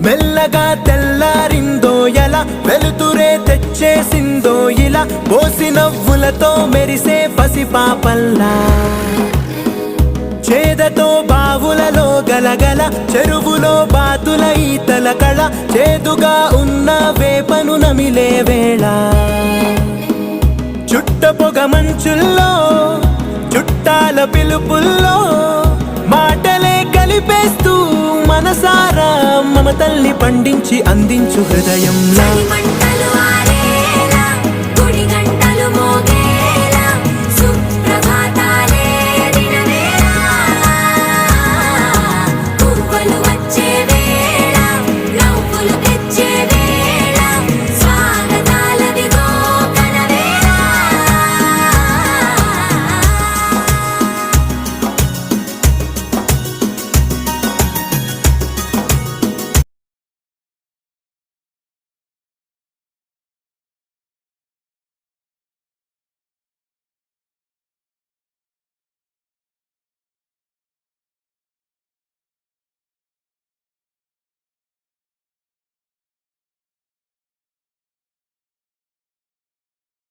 మెల్లగా తెల్లారిందో ఎలా, వెలుతురే తెచ్చేసిందో ఇలా, పోసి నవ్వులతో మెరిసే పసిపాపల్లా. చేదతో బావులలో గలగల, చెరువులో బాతుల ఈతల కళ, చేదుగా ఉన్న వేపను నమిలే వేళ. చుట్ట పొగ మంచుల్లో, చుట్టాల పిలుపుల్లో, మాటలే కలిపేస్తూ మనసారా మమతల్ని పండించి అందించు హృదయంలా. మంటలు ఆరే